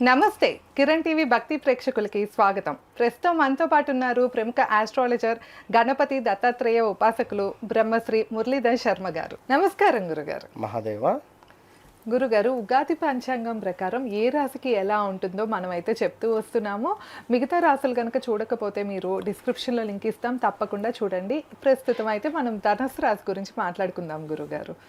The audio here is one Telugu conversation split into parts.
నమస్తే కిరణ్ టీవీ భక్తి ప్రేక్షకులకి స్వాగతం. ప్రస్తుతం మనతో పాటు ఉన్నారు ప్రముఖ ఆస్ట్రాలజర్ గణపతి దత్తాత్రేయ ఉపాసకులు బ్రహ్మశ్రీ మురళీధర్ శర్మ గారు. నమస్కారం గురుగారు. మహాదేవ. గురుగారు, ఉగాది పంచాంగం ప్రకారం ఏ రాశికి ఎలా ఉంటుందో మనం అయితే చెప్తూ వస్తున్నాము. మిగతా రాశులు కనుక చూడకపోతే మీరు డిస్క్రిప్షన్లో లింక్ ఇస్తాం, తప్పకుండా చూడండి. ప్రస్తుతం అయితే మనం ధనుసు రాశి గురించి మాట్లాడుకుందాం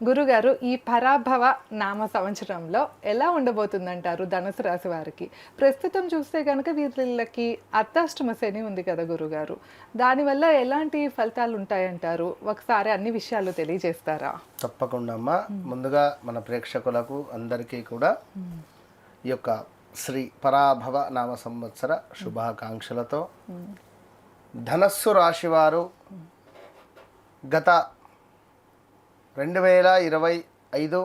గురుగారు. ఈ పరాభవ నామ సంవత్సరంలో ఎలా ఉండబోతుందంటారు ధనుసు రాశి వారికి? ప్రస్తుతం చూస్తే కనుక వీళ్ళకి అర్ధాష్టమ శని ఉంది కదా గురుగారు, దానివల్ల ఎలాంటి ఫలితాలు ఉంటాయంటారు? ఒకసారి అన్ని విషయాలు తెలియజేస్తారా? తప్పకుండా అమ్మా. ముందుగా మన ప్రేక్షకులకు అందరికీ కూడా ఈ యొక్క శ్రీ పరాభవ నామ సంవత్సర శుభాకాంక్షలతో ధనస్సు రాశి వారు గత 2025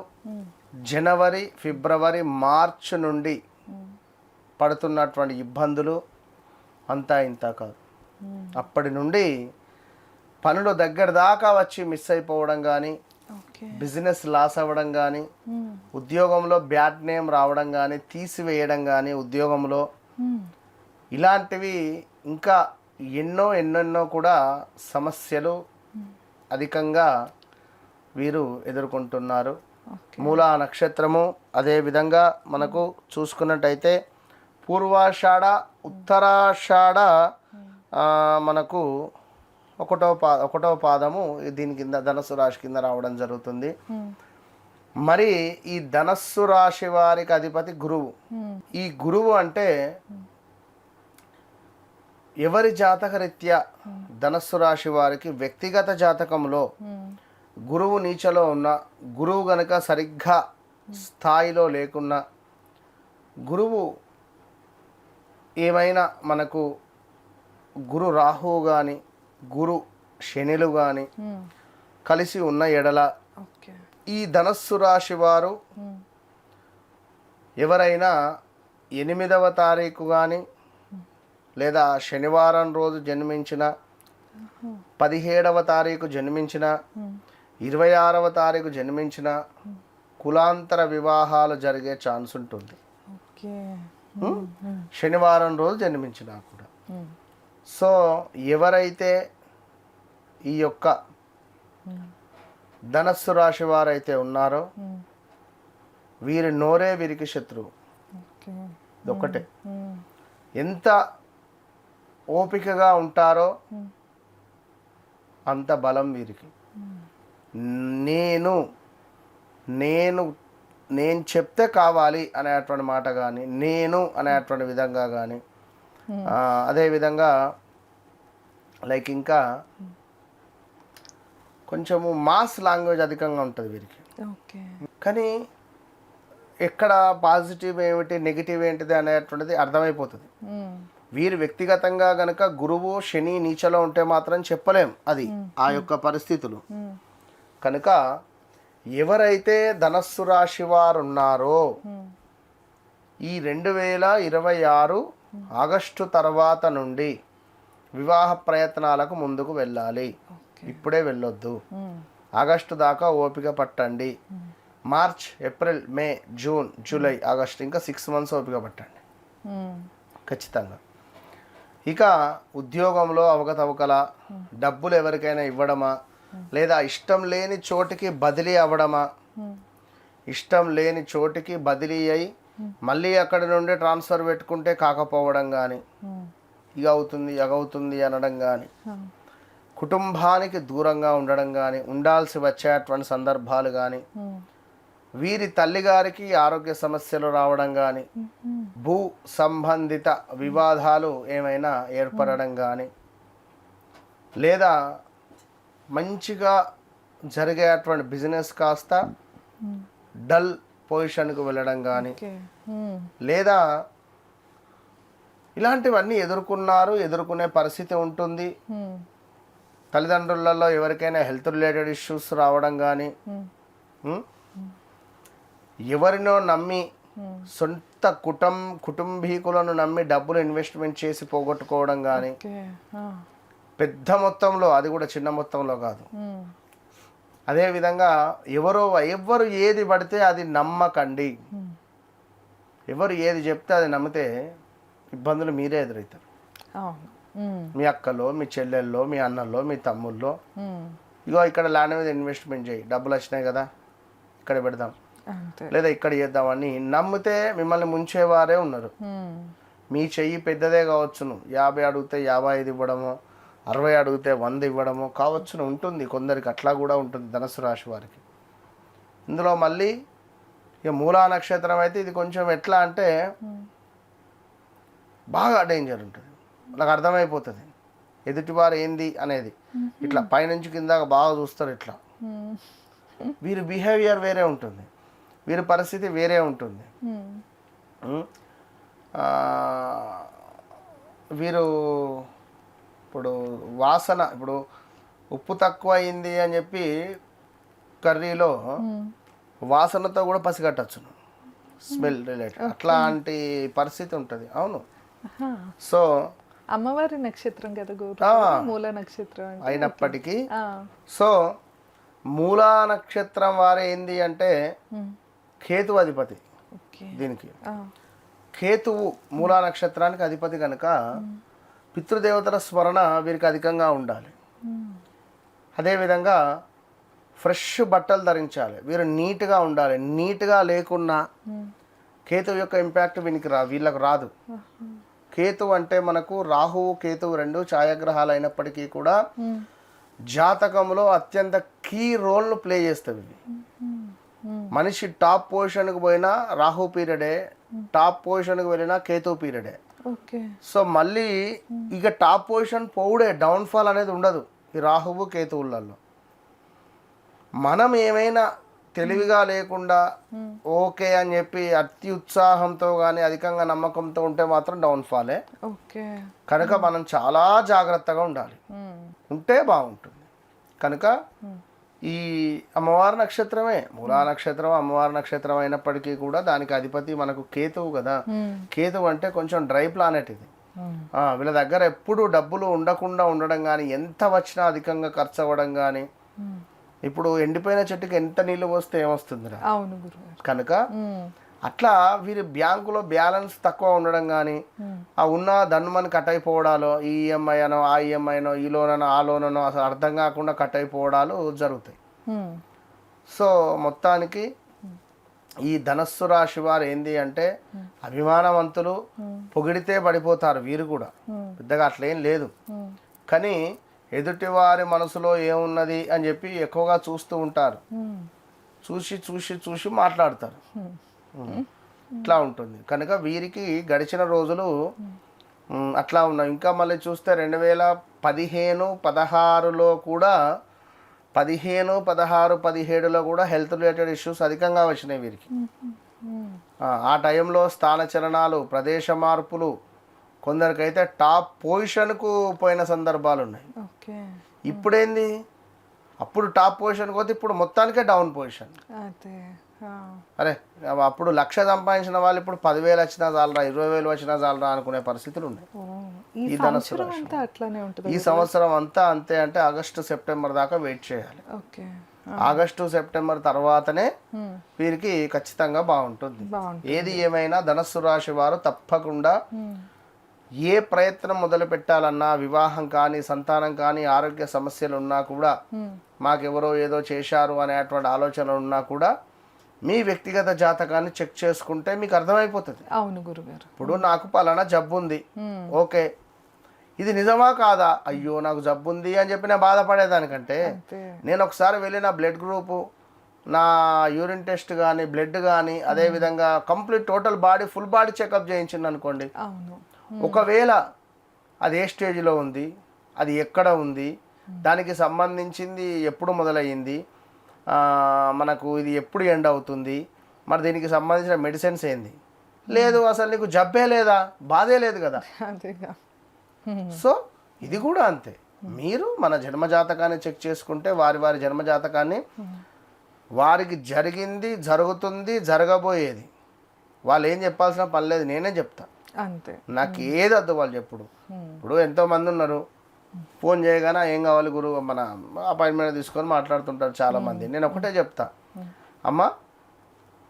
జనవరి, ఫిబ్రవరి, మార్చ్ నుండి పడుతున్నటువంటి ఇబ్బందులు అంతా ఇంత కాదు. అప్పటి నుండి పనులు దగ్గర దాకా వచ్చి మిస్ అయిపోవడం కానీ, బిజినెస్ లాస్ అవ్వడం కానీ, ఉద్యోగంలో బ్యాడ్ నేమ్ రావడం కానీ, తీసివేయడం కానీ ఉద్యోగంలో, ఇలాంటివి ఇంకా ఎన్నెన్నో కూడా సమస్యలు అధికంగా వీరు ఎదుర్కొంటున్నారు. మూలా నక్షత్రము, అదేవిధంగా మనకు చూసుకున్నట్టయితే పూర్వాషాఢ, ఉత్తరాషాఢ మనకు ఒకటో పాదము దీని కింద ధనస్సు రాశి కింద రావడం జరుగుతుంది. మరి ఈ ధనస్సు రాశి వారికి అధిపతి గురువు. ఈ గురువు అంటే ఎవరి జాతక రీత్యా ధనస్సు రాశి వారికి వ్యక్తిగత జాతకంలో గురువు నీచలో ఉన్న, గురువు గనక సరిగ్గా స్థాయిలో లేకున్నా, గురువు ఏమైనా మనకు గురు రాహువు కానీ, గురు శనిలు కానీ కలిసి ఉన్న ఎడల ఈ ధనస్సు రాశి వారు ఎవరైనా 8వ తారీఖు కానీ, లేదా శనివారం రోజు జన్మించిన, 17వ తారీఖు జన్మించిన, 26వ తారీఖు జన్మించిన కులాంతర వివాహాలు జరిగే ఛాన్స్ ఉంటుంది. శనివారం రోజు జన్మించినా కూడా. సో ఎవరైతే ఈ యొక్క ధనస్సు రాశి వారైతే ఉన్నారో వీరి నోరే వీరికి శత్రువు. ఒకటే, ఎంత ఓపికగా ఉంటారో అంత బలం వీరికి. నేను చెప్తే కావాలి అనేటువంటి మాట కానీ, నేను అనేటువంటి విధంగా కానీ, అదేవిధంగా లైక్ ఇంకా కొంచెము మాస్ లాంగ్వేజ్ అధికంగా ఉంటుంది వీరికి. కానీ ఎక్కడ పాజిటివ్ ఏమిటి, నెగిటివ్ ఏంటిది అనేటువంటిది అర్థమైపోతుంది. వీరు వ్యక్తిగతంగా గనక గురువు శని నీచలో ఉంటే మాత్రం చెప్పలేం అది ఆ యొక్క పరిస్థితులు. కనుక ఎవరైతే ధనస్సు రాశి వారు ఉన్నారో ఈ 2026 ఆగస్టు తర్వాత నుండి వివాహ ప్రయత్నాలకు ముందుకు వెళ్ళాలి. ఇప్పుడే వెళ్ళొద్దు. ఆగస్టు దాకా ఓపిక పట్టండి. మార్చ్, ఏప్రిల్, మే, జూన్, జూలై, ఆగస్టు, ఇంకా 6 months ఓపిక పట్టండి ఖచ్చితంగా. ఇక ఉద్యోగంలో అవకతవకల, డబ్బులు ఎవరికైనా ఇవ్వడమా, లేదా ఇష్టం లేని చోటికి బదిలీ అవ్వడమా, ఇష్టం లేని చోటికి బదిలీ అయి మళ్ళీ అక్కడి నుండి ట్రాన్స్ఫర్ పెట్టుకుంటే కాకపోవడం కానీ, ఇక అవుతుంది అగవుతుంది అనడం కానీ, కుటుంబానికి దూరంగా ఉండడం కానీ, ఉండాల్సి వచ్చేటువంటి సందర్భాలు కానీ, వీరి తల్లిగారికి ఆరోగ్య సమస్యలు రావడం కానీ, భూ సంబంధిత వివాదాలు ఏమైనా ఏర్పడడం కానీ, లేదా మంచిగా జరిగేటువంటి బిజినెస్ కాస్త డల్ పొజిషన్కు వెళ్ళడం కానీ, లేదా ఇలాంటివన్నీ ఎదుర్కొనే పరిస్థితి ఉంటుంది. తల్లిదండ్రులలో ఎవరికైనా హెల్త్ రిలేటెడ్ ఇష్యూస్ రావడం కానీ, ఎవరినో నమ్మి సొంత కుటుంబీకులను నమ్మి డబ్బులు ఇన్వెస్ట్మెంట్ చేసి పోగొట్టుకోవడం కానీ, పెద్ద మొత్తంలో, అది కూడా చిన్న మొత్తంలో కాదు. అదేవిధంగా ఎవరు ఏది పడితే అది నమ్మకండి. ఎవరు ఏది చెప్తే అది నమ్మితే ఇబ్బందులు మీరే ఎదురవుతారు. అవును. మీ అక్కలో, మీ చెల్లెల్లో, మీ అన్నల్లో, మీ తమ్ముల్లో, ఇగో ఇక్కడ ల్యాండ్ మీద ఇన్వెస్ట్మెంట్ చేయి, డబ్బులు వచ్చినాయి కదా ఇక్కడ పెడదాం, అంతే. లేదా ఇక్కడ చేద్దామని నమ్మితే మిమ్మల్ని ముంచేవారే ఉన్నారు. మీ చెయ్యి పెద్దదే కావచ్చును, 50 అడిగితే 55 ఇవ్వడము, 60 అడిగితే 100 ఇవ్వడము కావచ్చును, ఉంటుంది కొందరికి, అట్లా కూడా ఉంటుంది ధనుసు రాశి వారికి. ఇందులో మళ్ళీ ఇక మూలా నక్షత్రం అయితే ఇది కొంచెం ఎట్లా అంటే బాగా డేంజర్ ఉంటుంది. నాకు అర్థమైపోతుంది ఎదుటివారు ఏంది అనేది. ఇట్లా పైనుంచి కింద బాగా చూస్తారు. ఇట్లా వీరి బిహేవియర్ వేరే ఉంటుంది, వీరి పరిస్థితి వేరే ఉంటుంది. వీరు ఇప్పుడు వాసన, ఇప్పుడు ఉప్పు తక్కువ అయింది అని చెప్పి కర్రీలో వాసనతో కూడా పసిగట్టచ్చును, స్మెల్ రిలేటెడ్, అట్లాంటి పరిస్థితి ఉంటుంది. అవును. సో అమ్మవారి నక్షత్రం కదా గురు, మూల నక్షత్రం అయినప్పటికీ సో మూలా నక్షత్రం వారే ఏంది అంటే కేతు అధిపతి. దీనికి కేతువు మూలా నక్షత్రానికి అధిపతి కనుక పితృదేవతల స్మరణ వీరికి అధికంగా ఉండాలి. అదేవిధంగా ఫ్రెష్ బట్టలు ధరించాలి, వీరు నీట్గా ఉండాలి. నీట్గా లేకున్నా కేతువు యొక్క ఇంపాక్ట్ వీళ్ళకు రాదు. కేతువు అంటే మనకు రాహువు కేతువు రెండు ఛాయాగ్రహాలు అయినప్పటికీ కూడా జాతకంలో అత్యంత కీ రోల్ను ప్లే చేస్తుంది. మనిషి టాప్ పొజిషన్కి పోయినా రాహు పీరియడే, టాప్ పొజిషన్కి వెళ్ళినా కేతు పీరియడే. సో మళ్ళీ ఇక టాప్ పొజిషన్ పోవుడే, డౌన్ఫాల్ అనేది ఉండదు ఈ రాహువు కేతువులలో. మనం ఏమైనా తెలివిగా లేకుండా ఓకే అని చెప్పి అతి ఉత్సాహంతో కానీ అధికంగా నమ్మకంతో ఉంటే మాత్రం డౌన్ఫాలే. కనుక మనం చాలా జాగ్రత్తగా ఉండాలి, ఉంటే బాగుంటుంది. కనుక ఈ అమ్మవారి నక్షత్రమే మూలా నక్షత్రం, అమ్మవారి నక్షత్రం అయినప్పటికీ కూడా దానికి అధిపతి మనకు కేతువు కదా. కేతువు అంటే కొంచెం డ్రై ప్లానెట్ ఇది. వీళ్ళ దగ్గర ఎప్పుడు డబ్బులు ఉండకుండా ఉండడం కానీ, ఎంత వచ్చినా అధికంగా ఖర్చు అవ్వడం కానీ. ఇప్పుడు ఎండిపోయిన చెట్టుకి ఎంత నీళ్ళు పోస్తే ఏమొస్తుంది? కనుక అట్లా వీరి బ్యాంకులో బ్యాలెన్స్ తక్కువ ఉండడం కానీ, ఆ ఉన్న దన్నుమని కట్ అయిపోవడాలో, ఈ ఈఎంఐ అనో ఆ ఈఎంఐనో ఈ లోన్ అనో ఆ లోన్ అనో అసలు అర్థం కాకుండా కట్ అయిపోవడాలు జరుగుతాయి. సో మొత్తానికి ఈ ధనస్సు రాశి వారు ఏంది అంటే అభిమానవంతులు, పొగిడితే పడిపోతారు. వీరు కూడా పెద్దగా అట్లేం లేదు, కానీ ఎదుటివారి మనసులో ఏమున్నది అని చెప్పి ఎక్కువగా చూస్తూ ఉంటారు. చూసి చూసి చూసి మాట్లాడతారు. ఇట్లా ఉంటుంది. కనుక వీరికి గడిచిన రోజులు అట్లా ఉన్నాయి. ఇంకా మళ్ళీ చూస్తే 2015, 16లో కూడా 15, 16, 17లో కూడా హెల్త్ రిలేటెడ్ ఇష్యూస్ అధికంగా వచ్చినాయి వీరికి. ఆ టైంలో స్థానచలనాలు, ప్రదేశ మార్పులు, కొందరికైతే టాప్ పొజిషన్కు పోయిన సందర్భాలు ఉన్నాయి. ఇప్పుడేంది, అప్పుడు టాప్ పొజిషన్కి పోతే ఇప్పుడు మొత్తానికే డౌన్ పొజిషన్. అరే అప్పుడు 1,00,000 సంపాదించిన వాళ్ళు ఇప్పుడు 10,000 వచ్చినా చాలరా, 20,000 వచ్చినా చాలరా అనుకునే పరిస్థితులు ఉన్నాయి. ఈ ధనుసు రాశి ఈ సంవత్సరం అంతా అంతే. అంటే ఆగస్టు సెప్టెంబర్ దాకా వెయిట్ చేయాలి. ఆగస్టు సెప్టెంబర్ తర్వాతనే వీరికి ఖచ్చితంగా బాగుంటుంది. ఏది ఏమైనా ధనస్సు రాశి వారు తప్పకుండా ఏ ప్రయత్నం మొదలు పెట్టాలన్నా, వివాహం కానీ, సంతానం కానీ, ఆరోగ్య సమస్యలు ఉన్నా కూడా, మాకెవరో ఏదో చేశారు అనేటువంటి ఆలోచనలు ఉన్నా కూడా మీ వ్యక్తిగత జాతకాన్ని చెక్ చేసుకుంటే మీకు అర్థమైపోతుంది. అవును గురుగారు. ఇప్పుడు నాకు పలానా జబ్బు ఉంది, ఓకే ఇది నిజమా కాదా, అయ్యో నాకు జబ్బు ఉంది అని చెప్పి నేను బాధపడేదానికంటే నేను ఒకసారి వెళ్ళి నా బ్లడ్ గ్రూపు, నా యూరిన్ టెస్ట్ కానీ, బ్లడ్ కానీ, అదేవిధంగా complete total body full body checkup చేయించింది అనుకోండి. ఒకవేళ అది ఏ స్టేజ్లో ఉంది, అది ఎక్కడ ఉంది, దానికి సంబంధించింది ఎప్పుడు మొదలయ్యింది, మనకు ఇది ఎప్పుడు ఎండ్ అవుతుంది, మరి దీనికి సంబంధించిన మెడిసిన్స్ ఏంది, లేదు అసలు నీకు జబ్బే లేదా, బాధే లేదు కదా. సో ఇది కూడా అంతే. మీరు మన జన్మజాతకాన్ని చెక్ చేసుకుంటే వారి వారి జన్మజాతకాన్ని, వారికి జరిగింది, జరుగుతుంది, జరగబోయేది వాళ్ళు ఏం చెప్పాల్సిన పని లేదు, నేనే చెప్తా అంతే. నాకు ఏది వద్దు వాళ్ళు చెప్పుడు. ఇప్పుడు ఎంతోమంది ఉన్నారు, ఫోన్ చేయగానే ఏం కావాలి గురువు, మన అపాయింట్మెంట్ తీసుకొని మాట్లాడుతుంటారు చాలామంది. నేను ఒకటే చెప్తా, అమ్మ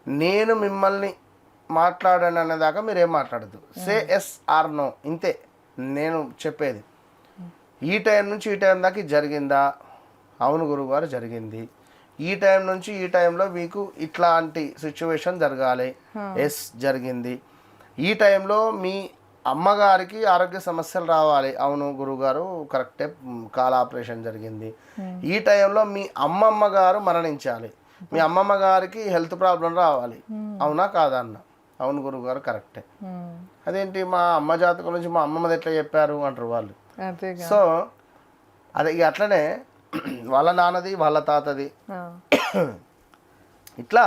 నేను మిమ్మల్ని మాట్లాడండి అనేదాకా మీరు ఏం మాట్లాడద్దు. సే ఎస్ ఆర్ నో, ఇంతే నేను చెప్పేది. ఈ టైం నుంచి ఈ టైం దాకా ఇది జరిగిందా? అవును గురువుగారు జరిగింది. ఈ టైం నుంచి ఈ టైంలో మీకు ఇట్లాంటి సిచ్యువేషన్ జరగాలి. ఎస్ జరిగింది. ఈ టైంలో మీ అమ్మగారికి ఆరోగ్య సమస్యలు రావాలి. అవును గురువుగారు కరెక్టే, కాల ఆపరేషన్ జరిగింది. ఈ టైంలో మీ అమ్మమ్మ గారు మరణించాలి. మీ అమ్మమ్మ గారికి హెల్త్ ప్రాబ్లం రావాలి. అవునా కాదా అన్న? అవును గురువుగారు కరెక్టే. అదేంటి మా అమ్మ జాతకం నుంచి మా అమ్మమ్మది ఎట్లా చెప్పారు అంటారు వాళ్ళు. సో అదే ఇక అట్లనే వాళ్ళ నాన్నది వాళ్ళ తాతది ఇట్లా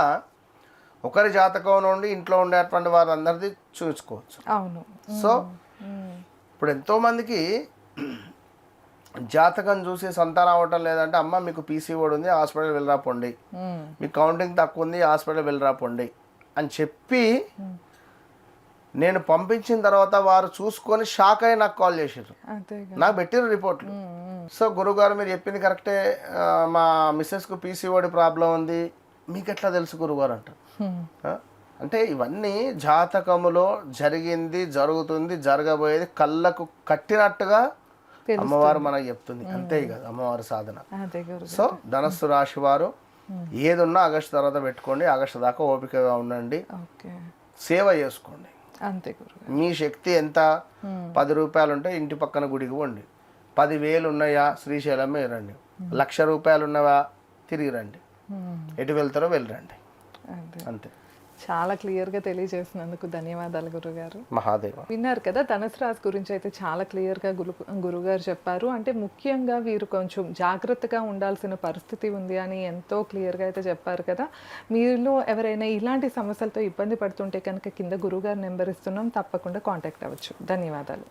ఒకరి జాతకం నుండి ఇంట్లో ఉండేటువంటి వారందరిది చూసుకోవచ్చు. అవును. సో ఇప్పుడు ఎంతోమందికి జాతకం చూసి సంతానం అవ్వటం లేదంటే, అమ్మ మీకు పీసీఓడి ఉంది, హాస్పిటల్ వెళ్ళరా పొండి, మీకు కౌంటింగ్ తక్కువ ఉంది, హాస్పిటల్ వెళ్ళరా పొండి అని చెప్పి నేను పంపించిన తర్వాత వారు చూసుకొని షాక్ అయ్యి నాకు కాల్ చేసారు, నాకు పెట్టిరు రిపోర్ట్లు. సో గురుగారు మీరు చెప్పింది కరెక్టే, మా మిస్సెస్కు పీసీఓడి ప్రాబ్లం ఉంది, మీకు ఎట్లా తెలుసు గురుగారు అంట. అంటే ఇవన్నీ జాతకములో జరిగింది, జరుగుతుంది, జరగబోయేది కళ్ళకు కట్టినట్టుగా అమ్మవారు మనకు చెప్తుంది. అంతే కదా అమ్మవారి సాధన. సో ధనస్సు రాశి వారు ఏదున్నా ఆగస్టు తర్వాత పెట్టుకోండి. ఆగస్టు దాకా ఓపికగా ఉండండి, సేవ చేసుకోండి. అంతే. మీ శక్తి ఎంత? 10 రూపాయలు ఉంటే ఇంటి పక్కన గుడికి పోండి. 10,000 ఉన్నాయా శ్రీశైలం రండి. 1,00,000 రూపాయలు ఉన్నవా తిరిగి రండి. ఎటు వెళ్తారో వెళ్ళరండి. అంతే. చాలా క్లియర్గా తెలియజేసినందుకు ధన్యవాదాలు గురుగారు. మహాదేవ. విన్నారు కదా, ధనుసు రాశి గురించి అయితే చాలా క్లియర్గా గురుగారు చెప్పారు. అంటే ముఖ్యంగా వీరు కొంచెం జాగ్రత్తగా ఉండాల్సిన పరిస్థితి ఉంది అని ఎంతో క్లియర్గా అయితే చెప్పారు కదా. మీలో ఎవరైనా ఇలాంటి సమస్యలతో ఇబ్బంది పడుతుంటే కనుక కింద గురుగారు నెంబర్ ఇస్తున్నాం, తప్పకుండా కాంటాక్ట్ అవ్వచ్చు. ధన్యవాదాలు.